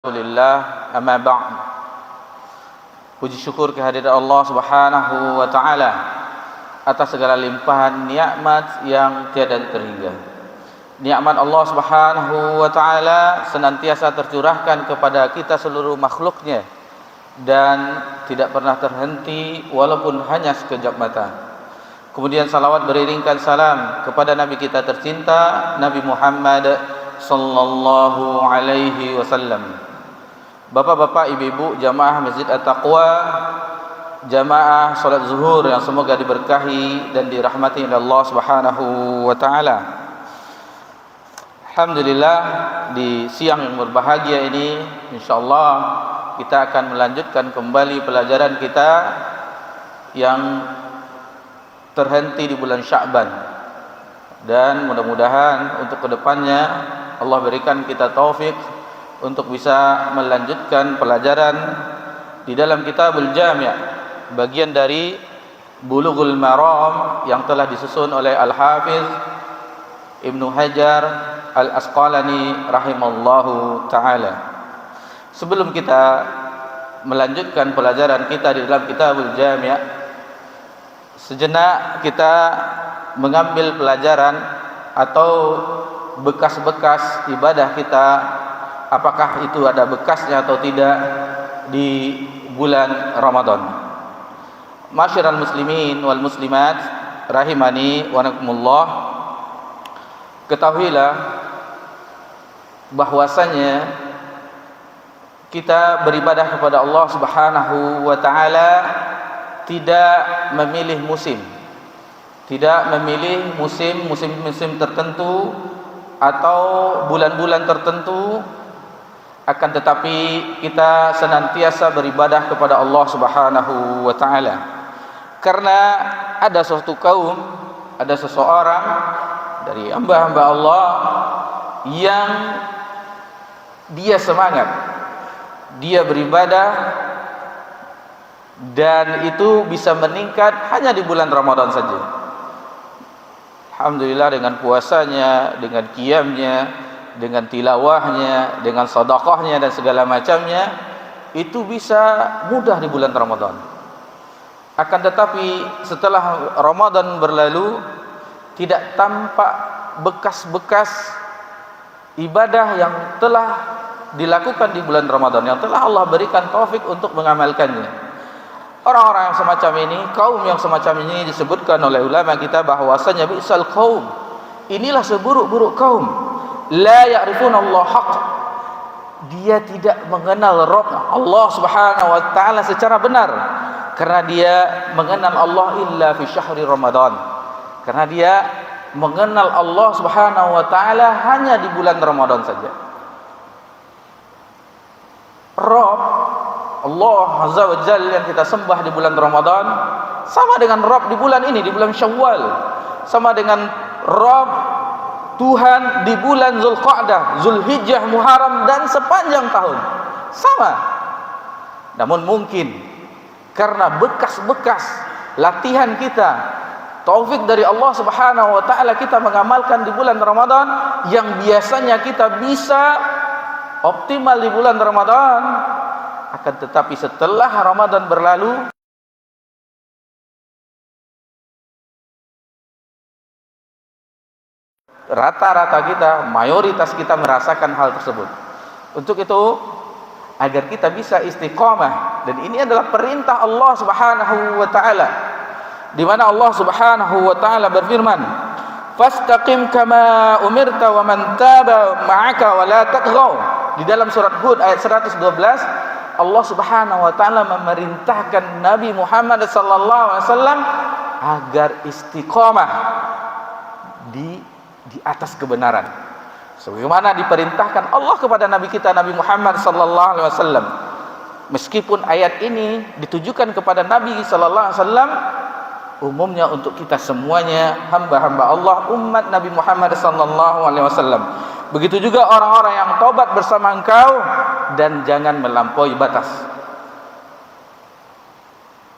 Alhamdulillah, amma ba'd. Puji syukur kehadirat Allah Subhanahu wa taala atas segala limpahan nikmat yang tiada terhingga. Nikmat Allah Subhanahu wa taala senantiasa tercurahkan kepada kita seluruh makhluknya dan tidak pernah terhenti walaupun hanya sekejap mata. Kemudian salawat beriringkan salam kepada Nabi kita tercinta, Nabi Muhammad sallallahu alaihi wasallam. Bapak-bapak, ibu-ibu, jamaah Masjid At-Taqwa, jamaah salat zuhur yang semoga diberkahi dan dirahmati oleh Allah Subhanahu wa taala. Alhamdulillah, di siang yang berbahagia ini insyaallah kita akan melanjutkan kembali pelajaran kita yang terhenti di bulan Sya'ban. Dan mudah-mudahan untuk kedepannya Allah berikan kita taufik untuk bisa melanjutkan pelajaran di dalam Kitabul Jami', bagian dari Bulughul Maram yang telah disusun oleh Al-Hafiz Ibnu Hajar Al-Asqalani rahimallahu ta'ala. Sebelum kita melanjutkan pelajaran kita di dalam Kitabul Jami', sejenak kita mengambil pelajaran atau bekas-bekas ibadah kita, apakah itu ada bekasnya atau tidak di bulan Ramadan. Masyiral muslimin wal muslimat rahimani wa rahimakumullah, ketahuilah bahwasanya kita beribadah kepada Allah Subhanahu wa taala tidak memilih musim. Tidak memilih musim tertentu atau bulan-bulan tertentu, akan tetapi kita senantiasa beribadah kepada Allah Subhanahu wa taala. Karena ada suatu kaum, ada seseorang dari hamba-hamba Allah yang dia semangat, dia beribadah, dan itu bisa meningkat hanya di bulan Ramadan saja. Alhamdulillah, dengan puasanya, dengan qiyamnya, dengan tilawahnya, dengan sedekahnya dan segala macamnya, itu bisa mudah di bulan Ramadan. Akan tetapi setelah Ramadan berlalu, tidak tampak bekas-bekas ibadah yang telah dilakukan di bulan Ramadan, yang telah Allah berikan taufik untuk mengamalkannya. Orang-orang yang semacam ini, kaum yang semacam ini disebutkan oleh ulama kita bahwasanya bi'sal qaum, inilah seburuk-buruk kaum. La ya'rifuna Allah haqq, dia tidak mengenal Rabb Allah Subhanahu wa taala secara benar, karena dia mengenal Allah illa fi syahri Ramadan, karena dia mengenal Allah Subhanahu wa taala hanya di bulan Ramadan saja. Rabb Allah Azza wa Jalla yang kita sembah di bulan Ramadan sama dengan Rabb di bulan ini, di bulan Syawal, sama dengan Rabb Tuhan di bulan Zulqa'dah, Zulhijjah, Muharram dan sepanjang tahun sama. Namun mungkin karena bekas-bekas latihan kita, taufik dari Allah Subhanahu wa taala, kita mengamalkan di bulan Ramadan yang biasanya kita bisa optimal di bulan Ramadan. Akan tetapi setelah Ramadan berlalu, rata-rata kita, mayoritas kita merasakan hal tersebut. Untuk itu, agar kita bisa istiqamah, dan ini adalah perintah Allah Subhanahu wa taala, di mana Allah Subhanahu wa taala berfirman, "Fastaqim kama umirta wa man taba ma'aka wa la tatghaw." Di dalam surat Hud ayat 112, Allah Subhanahu wa taala memerintahkan Nabi Muhammad sallallahu alaihi wasallam agar istiqamah di atas kebenaran, sebagaimana diperintahkan Allah kepada Nabi kita Nabi Muhammad sallallahu alaihi wasallam. Meskipun ayat ini ditujukan kepada Nabi sallallahu alaihi wasallam, umumnya untuk kita semuanya, hamba-hamba Allah, umat Nabi Muhammad sallallahu alaihi wasallam. Begitu juga orang-orang yang taubat bersama engkau, dan jangan melampaui batas.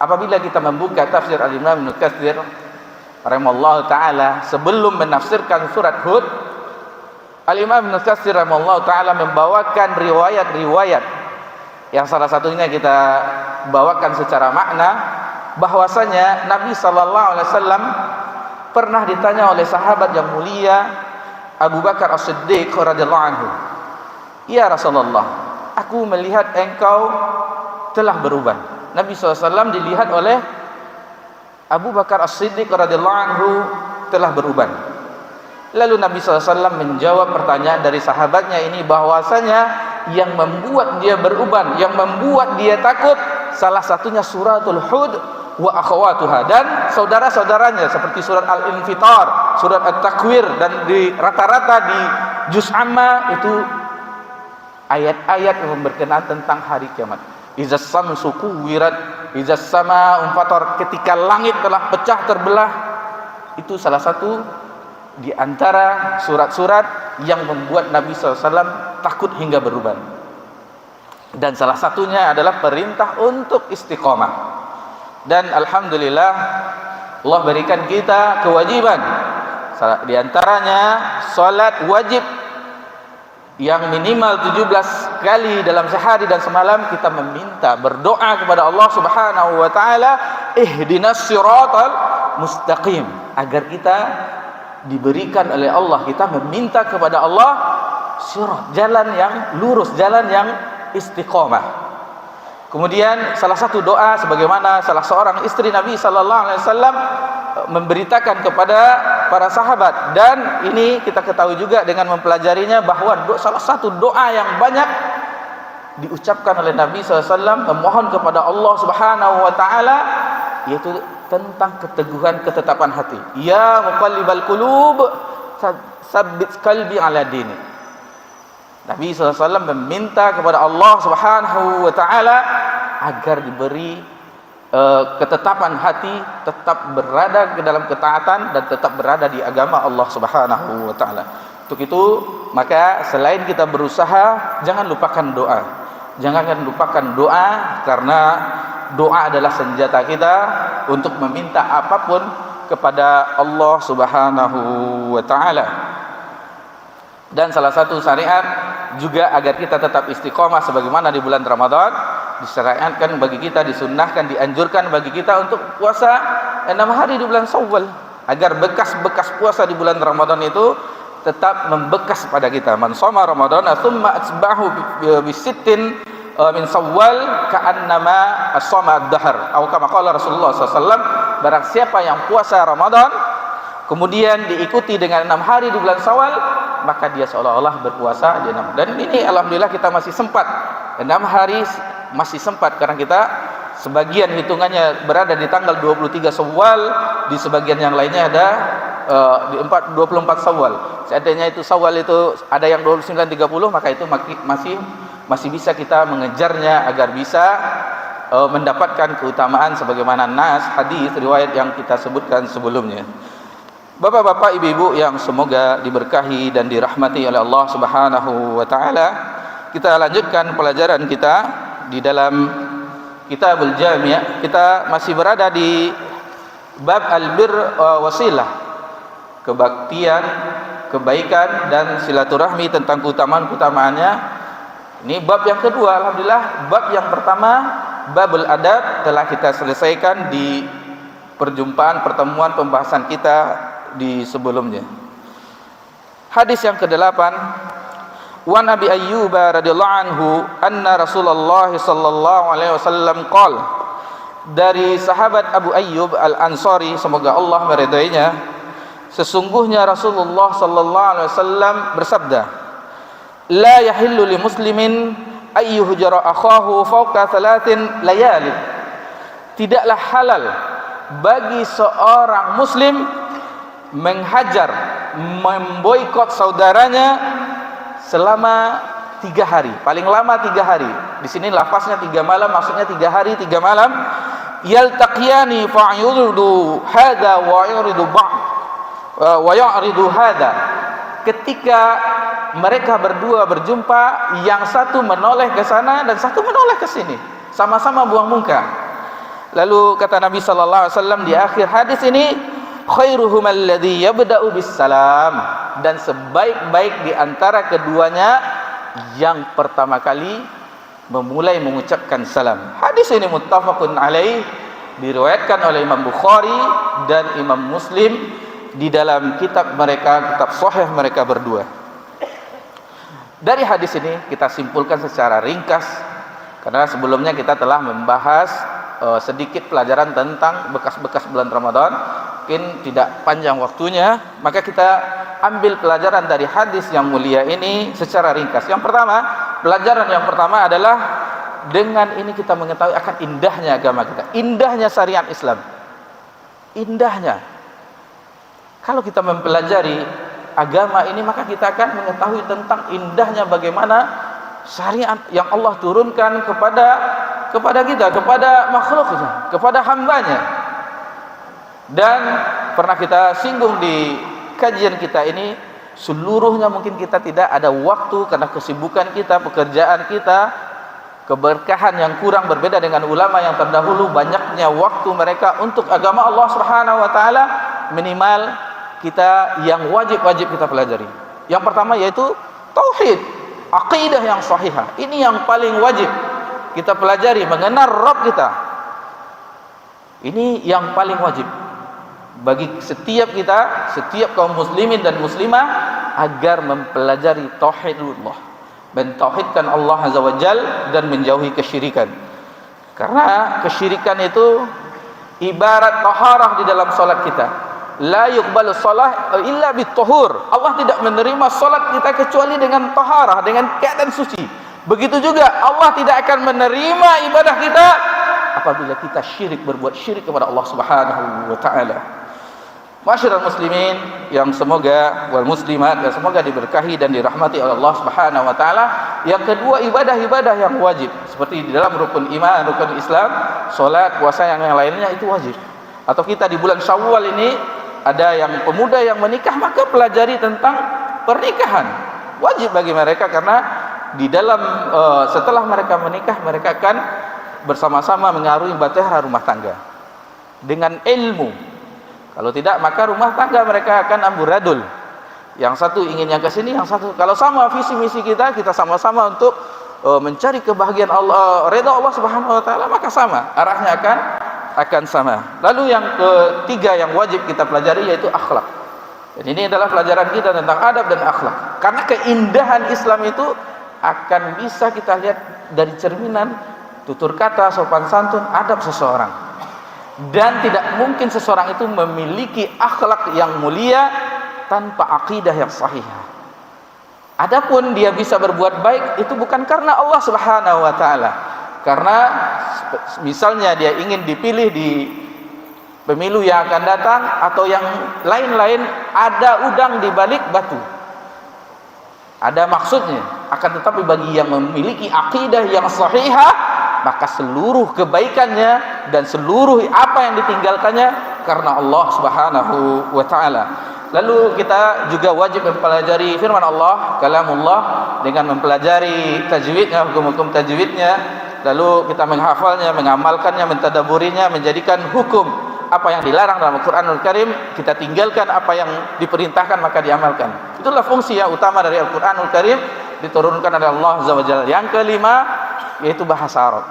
Apabila kita membuka tafsir Al-Imam Ibnu Katsir rahimallahu taala, sebelum menafsirkan surat Hud, Al-Imam Ibnu Katsir rahimahullah taala membawakan riwayat-riwayat yang salah satunya kita bawakan secara makna, bahwasanya Nabi sallallahu alaihi wasallam pernah ditanya oleh sahabat yang mulia Abu Bakar As-Siddiq radhiyallahu anhu, "Ya Rasulullah, aku melihat engkau telah beruban." Nabi SAW dilihat oleh Abu Bakar As-Siddiq radhiyallahu anhu telah beruban. Lalu Nabi SAW menjawab pertanyaan dari sahabatnya ini, bahwasanya yang membuat dia beruban, yang membuat dia takut, salah satunya suratul Hud wa akhawatuha, dan saudara-saudaranya seperti surat Al-Infitar, surat At-Takwir, dan di rata-rata di Juz Amma itu ayat-ayat yang berkenaan tentang hari kiamat. Izas samsu kuwirat, izas sama fatar, ketika langit telah pecah terbelah. Itu salah satu di antara surat-surat yang membuat Nabi SAW takut hingga beruban. Dan salah satunya adalah perintah untuk istiqomah. Dan alhamdulillah Allah berikan kita kewajiban, di antaranya salat wajib yang minimal 17 kali dalam sehari dan semalam. Kita meminta, berdoa kepada Allah Subhanahu wa taala, ihdinas siratal mustaqim, agar kita diberikan oleh Allah, kita meminta kepada Allah sirat, jalan yang lurus, jalan yang istiqomah. Kemudian salah satu doa sebagaimana salah seorang istri Nabi sallallahu alaihi wasallam memberitakan kepada para sahabat, dan ini kita ketahui juga dengan mempelajarinya, bahwa salah satu doa yang banyak diucapkan oleh Nabi SAW memohon kepada Allah Subhanahu wa taala, yaitu tentang keteguhan ketetapan hati. Ya muqallibal qulub, tsabbit qalbi ala dini. Nabi SAW meminta kepada Allah Subhanahu wa taala agar diberi ketetapan hati, tetap berada ke dalam ketaatan dan tetap berada di agama Allah Subhanahu wa taala. Untuk itu, maka selain kita berusaha, jangan lupakan doa. Jangan lupakan doa, karena doa adalah senjata kita untuk meminta apapun kepada Allah Subhanahu wa taala. Dan salah satu syariat juga agar kita tetap istiqomah sebagaimana di bulan Ramadan, disyariatkan bagi kita, disunnahkan, dianjurkan bagi kita untuk puasa 6 hari di bulan Syawal, agar bekas-bekas puasa di bulan Ramadan itu tetap membekas pada kita. Man shoma Ramadhana tsumma atba'ahu bi sittin min Syawal ka'annama as-shoma ad-dahr, atau kama qala Rasulullah SAW, barang siapa yang puasa Ramadan kemudian diikuti dengan 6 hari di bulan Syawal, maka dia seolah-olah berpuasa di 6. Dan ini alhamdulillah kita masih sempat 6 hari, masih sempat, karena kita sebagian hitungannya berada di tanggal 23 Syawal, di sebagian yang lainnya ada di 24 Syawal. Seandainya itu Syawal itu ada yang 29-30, maka itu masih bisa kita mengejarnya agar bisa mendapatkan keutamaan sebagaimana nas hadis riwayat yang kita sebutkan sebelumnya. Bapak-bapak, ibu-ibu yang semoga diberkahi dan dirahmati oleh Allah Subhanahu wa taala, kita lanjutkan pelajaran kita di dalam Kitabul Jami'. Kita masih berada di bab albir wasilah, kebaktian, kebaikan dan silaturahmi, tentang keutamaan-keutamaannya. Ini bab yang kedua. Alhamdulillah, bab yang pertama, babul adab, telah kita selesaikan di pertemuan pembahasan kita di sebelumnya. Hadis yang ke-8, wa Nabi Ayyub radhiyallahu anhu anna Rasulullah sallallahu alaihi wasallam qala, dari sahabat Abu Ayyub Al-Ansari, semoga Allah meridainya, sesungguhnya Rasulullah sallallahu alaihi wasallam bersabda, la yahillu li muslimin ayyuhjara akhahu fawqa 3 layali, tidaklah halal bagi seorang muslim menghajar, memboikot saudaranya selama 3 hari, paling lama 3 hari. Di sini lafaznya 3 malam, maksudnya 3 hari 3 malam. Yaltaqiyani fa'yuridu hadza wa yuridu ba'd wa yuridu hadza. Ketika mereka berdua berjumpa, yang satu menoleh ke sana dan satu menoleh ke sini, sama-sama buang muka. Lalu kata Nabi sallallahu alaihi wasallam di akhir hadis ini, khairuhum alladhi yabda'u bis salam, dan sebaik-baik di antara keduanya yang pertama kali memulai mengucapkan salam. Hadis ini muttafaqun alaih, diriwayatkan oleh Imam Bukhari dan Imam Muslim di dalam kitab mereka, kitab sahih mereka berdua. Dari hadis ini kita simpulkan secara ringkas, karena sebelumnya kita telah membahas sedikit pelajaran tentang bekas-bekas bulan Ramadan, mungkin tidak panjang waktunya, maka kita ambil pelajaran dari hadis yang mulia ini secara ringkas. Yang pertama, pelajaran yang pertama adalah dengan ini kita mengetahui akan indahnya agama kita, indahnya syariat Islam, indahnya. Kalau kita mempelajari agama ini, maka kita akan mengetahui tentang indahnya bagaimana syariat yang Allah turunkan kepada kita, kepada makhluknya, kepada hambanya. Dan pernah kita singgung di kajian kita ini, seluruhnya mungkin kita tidak ada waktu karena kesibukan kita, pekerjaan kita, keberkahan yang kurang, berbeda dengan ulama yang terdahulu, banyaknya waktu mereka untuk agama Allah Subhanahu wa taala. Minimal kita yang wajib kita pelajari. Yang pertama yaitu tauhid, aqidah yang sahihah. Ini yang paling wajib kita pelajari, mengenal Rabb kita. Ini yang paling wajib bagi setiap kita, setiap kaum muslimin dan muslimah, agar mempelajari tauhidullah, mentauhidkan Allah Azza wa Jal dan menjauhi kesyirikan. Karena kesyirikan itu ibarat taharah di dalam salat kita. La yuqbalu shalah illa bituhur. Allah tidak menerima salat kita kecuali dengan taharah, dengan keadaan suci. Begitu juga Allah tidak akan menerima ibadah kita apabila kita syirik, berbuat syirik kepada Allah Subhanahu wa taala. Masyarakat muslimin yang semoga wal muslimat yang semoga diberkahi dan dirahmati oleh Allah Subhanahu wa taala. Yang kedua, ibadah-ibadah yang wajib seperti di dalam rukun iman, rukun Islam, salat, puasa, yang lainnya itu wajib. Atau kita di bulan Syawal ini ada yang pemuda yang menikah, maka pelajari tentang pernikahan. Wajib bagi mereka, karena di dalam setelah mereka menikah, mereka akan bersama-sama mengarungi bahtera rumah tangga dengan ilmu. Kalau tidak, maka rumah tangga mereka akan amburadul. Yang satu ingin yang ke sini, yang satu, kalau sama visi misi kita sama-sama untuk mencari kebahagiaan Allah, redha Allah Subhanahu wa taala, maka sama, arahnya akan sama. Lalu yang ketiga yang wajib kita pelajari yaitu akhlak. Dan ini adalah pelajaran kita tentang adab dan akhlak. Karena keindahan Islam itu akan bisa kita lihat dari cerminan tutur kata, sopan santun, adab seseorang. Dan tidak mungkin seseorang itu memiliki akhlak yang mulia tanpa akidah yang sahih. Adapun dia bisa berbuat baik itu bukan karena Allah Subhanahu wa taala. Karena misalnya dia ingin dipilih di pemilu yang akan datang, atau yang lain-lain, ada udang di balik batu, ada maksudnya. Akan tetapi bagi yang memiliki akidah yang sahihah, maka seluruh kebaikannya dan seluruh apa yang ditinggalkannya karena Allah Subhanahu wa taala. Lalu kita juga wajib mempelajari firman Allah, kalamullah, dengan mempelajari tajwidnya, hukum-hukum tajwidnya. Lalu kita menghafalnya, mengamalkannya, mentadaburinya, menjadikan hukum apa yang dilarang dalam Al-Quranul Karim, kita tinggalkan apa yang diperintahkan maka diamalkan. Itulah fungsi yang utama dari Al-Quranul Karim, diturunkan oleh Allah Azza wa Jalla. Yang kelima yaitu bahasa Arab.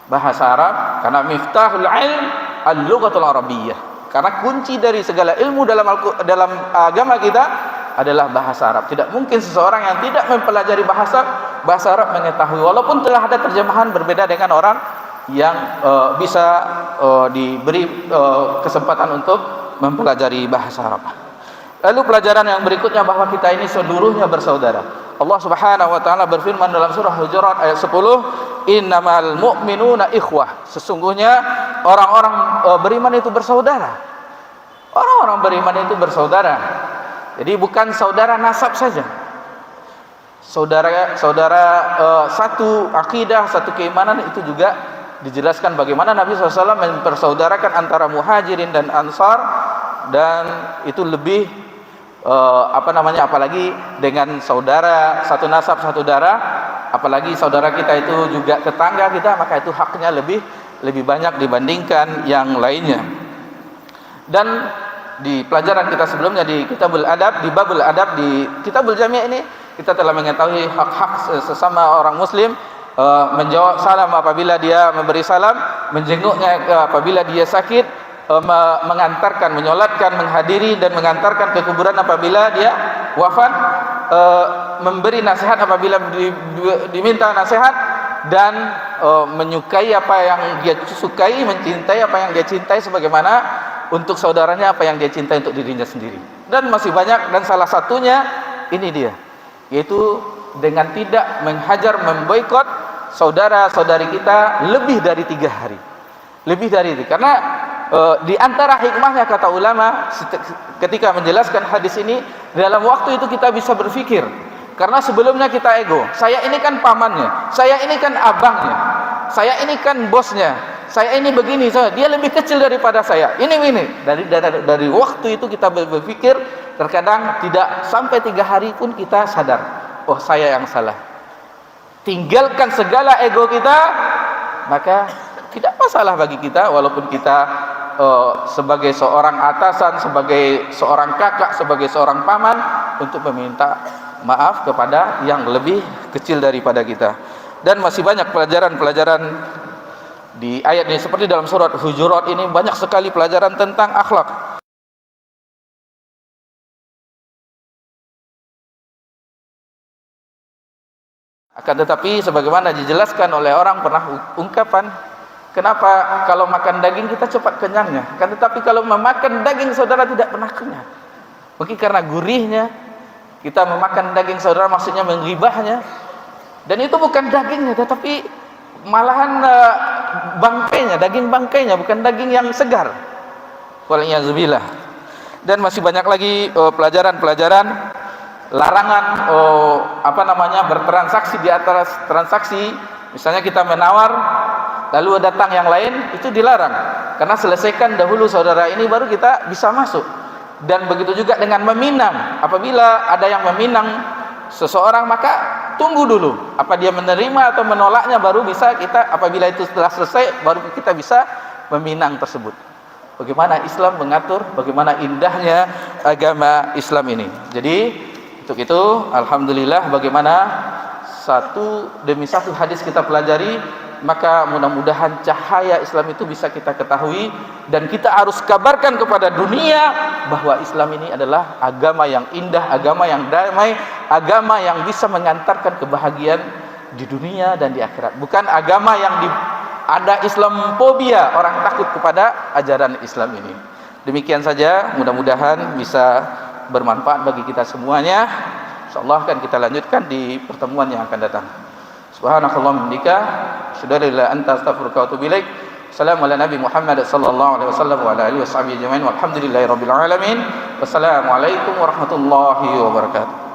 Bahasa Arab, karena miftahul ilm al-lughatul arabiyyah. Karena kunci dari segala ilmu dalam agama kita adalah bahasa Arab. Tidak mungkin seseorang yang tidak mempelajari bahasa Arab mengetahui, walaupun telah ada terjemahan, berbeda dengan orang yang bisa diberi kesempatan untuk mempelajari bahasa Arab. Lalu pelajaran yang berikutnya bahwa kita ini seluruhnya bersaudara. Allah Subhanahu wa taala berfirman dalam surah Hujurat ayat 10, innamal mu'minuna ikhwah. Sesungguhnya orang-orang beriman itu bersaudara. Orang-orang beriman itu bersaudara. Jadi bukan saudara nasab saja. Saudara satu akidah, satu keimanan, itu juga dijelaskan bagaimana Nabi SAW mempersaudarakan antara muhajirin dan ansar, dan itu lebih apalagi dengan saudara satu nasab, satu darah, apalagi saudara kita itu juga tetangga kita, maka itu haknya lebih banyak dibandingkan yang lainnya. Dan di pelajaran kita sebelumnya di Kitabul Adab, di Babul Adab, di Kitabul Jami' ini kita telah mengetahui hak-hak sesama orang muslim, menjawab salam apabila dia memberi salam, menjenguknya apabila dia sakit, mengantarkan, menyolatkan, menghadiri dan mengantarkan ke kuburan apabila dia wafat, memberi nasihat apabila diminta nasihat, dan menyukai apa yang dia sukai, mencintai apa yang dia cintai, sebagaimana untuk saudaranya apa yang dia cintai untuk dirinya sendiri. Dan masih banyak, dan salah satunya ini dia, yaitu dengan tidak menghajar, memboikot saudara-saudari kita lebih dari 3 hari. Lebih dari itu, karena di antara hikmahnya kata ulama ketika menjelaskan hadis ini, dalam waktu itu kita bisa berpikir, karena sebelumnya kita ego, saya ini kan pamannya, saya ini kan abangnya, saya ini kan bosnya, saya ini begini, dia lebih kecil daripada saya, ini dari waktu itu kita berpikir, terkadang tidak sampai 3 hari pun kita sadar, oh saya yang salah. Tinggalkan segala ego kita, maka tidak masalah bagi kita, walaupun kita sebagai seorang atasan, sebagai seorang kakak, sebagai seorang paman, untuk meminta maaf kepada yang lebih kecil daripada kita. Dan masih banyak pelajaran-pelajaran di ayat ini, seperti dalam surat Hujurat ini banyak sekali pelajaran tentang akhlak. Akan tetapi sebagaimana dijelaskan oleh orang pernah ungkapan, kenapa kalau makan daging kita cepat kenyangnya, akan tetapi kalau memakan daging saudara tidak pernah kenyang? Mungkin karena gurihnya. Kita memakan daging saudara maksudnya menggibahnya, dan itu bukan dagingnya tetapi malahan bangkainya, daging bangkainya, bukan daging yang segar. Wal'iyazubillah. Dan masih banyak lagi pelajaran-pelajaran larangan bertransaksi di atas transaksi. Misalnya kita menawar lalu datang yang lain, itu dilarang, karena selesaikan dahulu saudara ini baru kita bisa masuk. Dan begitu juga dengan meminang, apabila ada yang meminang seseorang, maka tunggu dulu apa dia menerima atau menolaknya, baru bisa kita, apabila itu telah selesai, baru kita bisa meminang tersebut. Bagaimana Islam mengatur, bagaimana indahnya agama Islam ini. Jadi untuk itu alhamdulillah, bagaimana satu demi satu hadis kita pelajari, maka mudah-mudahan cahaya Islam itu bisa kita ketahui, dan kita harus kabarkan kepada dunia bahwa Islam ini adalah agama yang indah, agama yang damai, agama yang bisa mengantarkan kebahagiaan di dunia dan di akhirat. Bukan agama yang ada Islamophobia, orang takut kepada ajaran Islam ini. Demikian saja, mudah-mudahan bisa bermanfaat bagi kita semuanya. Insyaallah akan kita lanjutkan di pertemuan yang akan datang. Subhanakallahumma bihamdika, asyhadu an la ilaha illa anta, astaghfiruka wa atubu ilaik. Assalamu ala nabi Muhammad sallallahu alaihi wasallam wa ala alihi washabihi ajmain. Walhamdulillahirabbil alamin. Wassalamu alaikum warahmatullahi wabarakatuh.